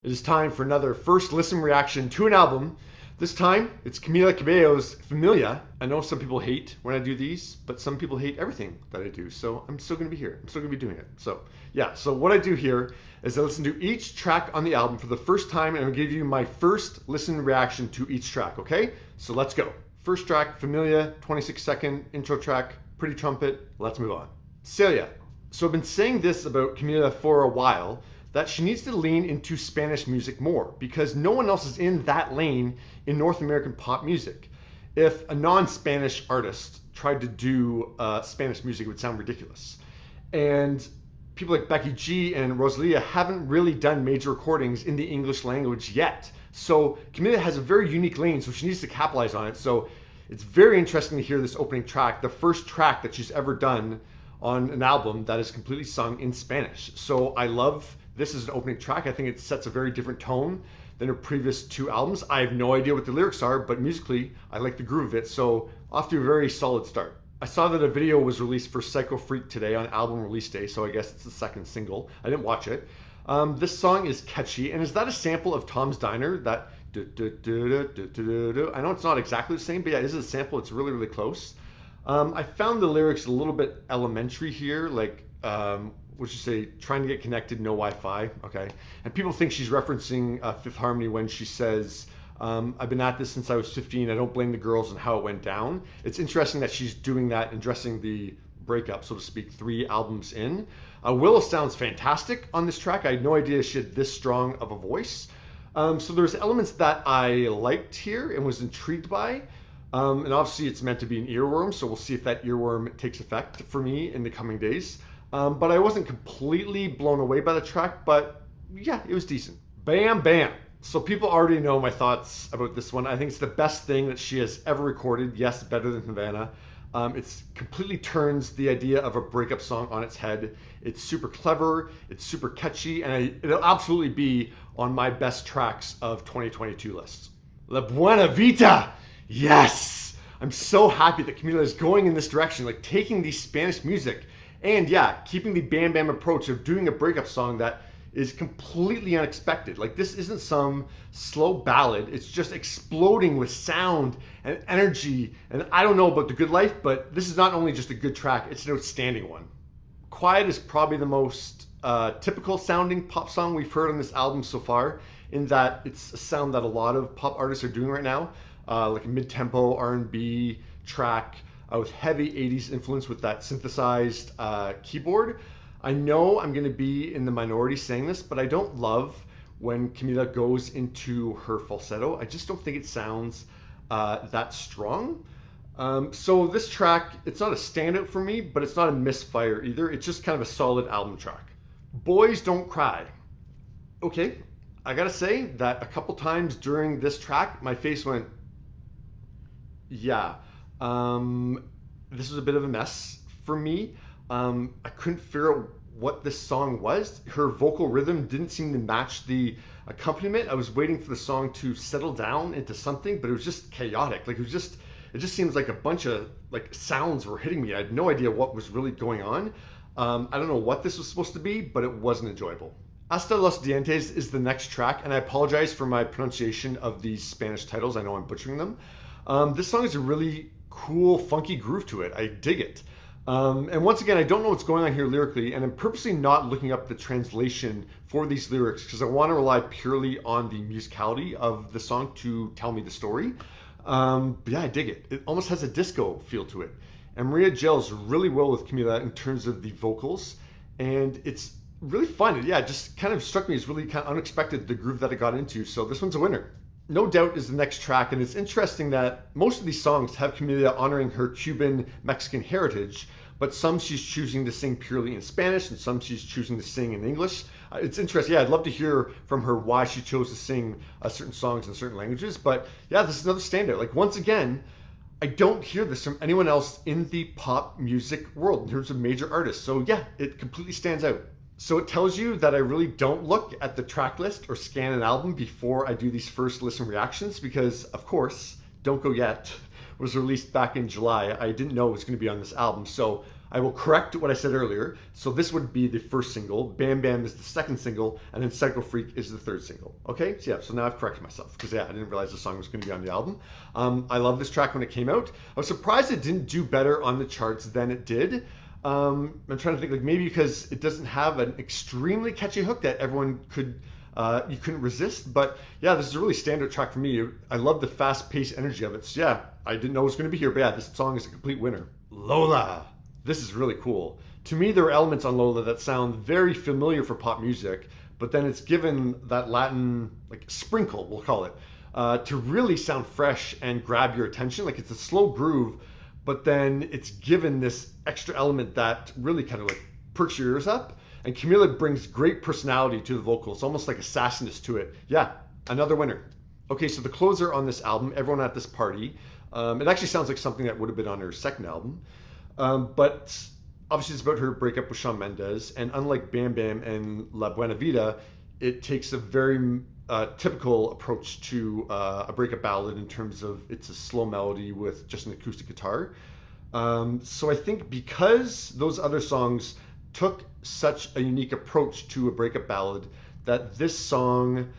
It is time for another first listen reaction to an album. This time, it's Camila Cabello's Familia. I know some people hate when I do these, but some people hate everything that I do, so I'm still going to be here. I'm still going to be doing it. So what I do here is I listen to each track on the album for the first time, and I'll give you my first listen reaction to each track, okay? So let's go. First track, Familia, 26-second intro track, pretty trumpet. Let's move on. Celia. So I've been saying this about Camila for a while, that she needs to lean into Spanish music more because no one else is in that lane in North American pop music. If a non-Spanish artist tried to do Spanish music, it would sound ridiculous. And people like Becky G and Rosalia haven't really done major recordings in the English language yet. So Camila has a very unique lane, so she needs to capitalize on it. So it's very interesting to hear this opening track, the first track that she's ever done on an album that is completely sung in Spanish. So I love this as an opening track. I think it sets a very different tone than her previous two albums. I have no idea what the lyrics are, but musically, I like the groove of it. So off to a very solid start. I saw that a video was released for Psycho Freak today on album release day, so I guess it's the second single. I didn't watch it. This song is catchy, and is that a sample of Tom's Diner? That I know it's not exactly the same, but yeah, it is a sample. It's really, really close. I found the lyrics a little bit elementary here, like, what you say, trying to get connected, no Wi-Fi, okay? And people think she's referencing Fifth Harmony when she says, I've been at this since I was 15, I don't blame the girls and how it went down. It's interesting that she's doing that, addressing the breakup, so to speak, 3 albums in. Willow sounds fantastic on this track. I had no idea she had this strong of a voice. So there's elements that I liked here and was intrigued by. And obviously it's meant to be an earworm, so we'll see if that earworm takes effect for me in the coming days. But I wasn't completely blown away by the track, but yeah, it was decent. Bam Bam. So people already know my thoughts about this one. I think it's the best thing that she has ever recorded. Yes, better than Havana. It's completely turns the idea of a breakup song on its head. It's super clever, it's super catchy, and it'll absolutely be on my best tracks of 2022 lists. La Buena Vita. Yes! I'm so happy that Camila is going in this direction, like taking the Spanish music and yeah, keeping the Bam Bam approach of doing a breakup song that is completely unexpected. Like this isn't some slow ballad, it's just exploding with sound and energy. And I don't know about The Good Life, but this is not only just a good track, it's an outstanding one. Quiet is probably the most typical sounding pop song we've heard on this album so far, in that it's a sound that a lot of pop artists are doing right now. Like a mid-tempo R&B track with heavy 80s influence with that synthesized keyboard. I know I'm going to be in the minority saying this, but I don't love when Camila goes into her falsetto. I just don't think it sounds that strong. So this track, it's not a standout for me, but it's not a misfire either. It's just kind of a solid album track. Boys Don't Cry. Okay, I gotta say that a couple times during this track, my face went, yeah, this was a bit of a mess for me. I couldn't figure out what this song was. Her vocal rhythm didn't seem to match the accompaniment. I was waiting for the song to settle down into something, but it was just chaotic. Like it just seems like a bunch of like sounds were hitting me. I had no idea what was really going on. I don't know what this was supposed to be, but it wasn't enjoyable. Hasta Los Dientes is the next track, and I apologize for my pronunciation of these Spanish titles. I know I'm butchering them. This song has a really cool, funky groove to it. I dig it. And once again, I don't know what's going on here lyrically, and I'm purposely not looking up the translation for these lyrics because I want to rely purely on the musicality of the song to tell me the story. But yeah, I dig it. It almost has a disco feel to it. And Maria gels really well with Camila in terms of the vocals, and it's really fun. Yeah, it just kind of struck me as really kind of unexpected, the groove that it got into. So this one's a winner. No Doubt is the next track, and it's interesting that most of these songs have Camila honoring her Cuban Mexican heritage, but some she's choosing to sing purely in Spanish and some she's choosing to sing in English. It's interesting. Yeah, I'd love to hear from her why she chose to sing certain songs in certain languages, but yeah, this is another standout. Like once again, I don't hear this from anyone else in the pop music world in terms of major artists. So yeah, it completely stands out. So it tells you that I really don't look at the track list or scan an album before I do these first listen reactions because, of course, Don't Go Yet was released back in July. I didn't know it was going to be on this album. So I will correct what I said earlier. So this would be the first single, Bam Bam is the second single, and then Psycho Freak is the third single. Okay, so yeah, so now I've corrected myself because I didn't realize the song was going to be on the album. I love this track when it came out. I was surprised it didn't do better on the charts than it did. I'm trying to think, like maybe because it doesn't have an extremely catchy hook that everyone could you couldn't resist. But yeah, this is a really standard track for me. I love the fast-paced energy of it. So yeah, I didn't know it was going to be here, but yeah, this song is a complete winner. Lola. This is really cool. To me, there are elements on Lola that sound very familiar for pop music, but then it's given that Latin like sprinkle, we'll call it, to really sound fresh and grab your attention. Like it's a slow groove, but then it's given this extra element that really kind of like perks your ears up. And Camila brings great personality to the vocals, almost like a sassiness to it. Yeah, another winner. Okay, so the closer on this album, Everyone at This Party, it actually sounds like something that would have been on her second album. But obviously it's about her breakup with Shawn Mendes, and unlike Bam Bam and La Buena Vida, it takes a very typical approach to a breakup ballad in terms of it's a slow melody with just an acoustic guitar. So I think because those other songs took such a unique approach to a breakup ballad, that this song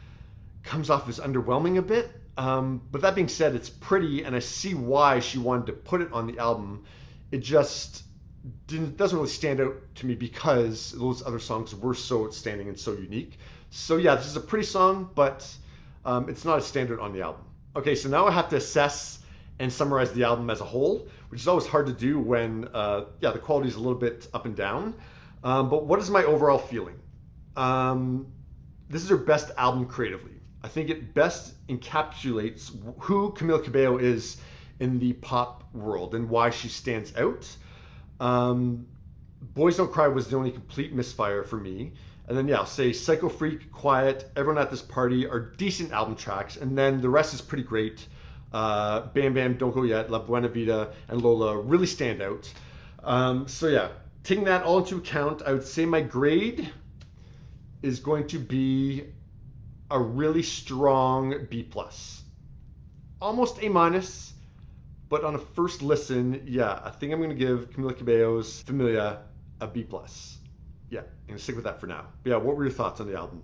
comes off as underwhelming a bit. But that being said, it's pretty, and I see why she wanted to put it on the album. It just doesn't really stand out to me because those other songs were so outstanding and so unique. So yeah, this is a pretty song, but it's not a standard on the album. Okay, so now I have to assess and summarize the album as a whole, which is always hard to do when the quality is a little bit up and down. But what is my overall feeling? This is her best album creatively. I think it best encapsulates who Camila Cabello is in the pop world and why she stands out. Boys Don't Cry was the only complete misfire for me. And then, yeah, I'll say Psycho Freak, Quiet, Everyone at This Party are decent album tracks. And then the rest is pretty great. Bam Bam, Don't Go Yet, La Buena Vida, and Lola really stand out. So yeah, taking that all into account, I would say my grade is going to be a really strong B+. Almost A-, but on a first listen, yeah, I think I'm going to give Camila Cabello's Familia a B+. Yeah, I'm going to stick with that for now. But yeah, what were your thoughts on the album?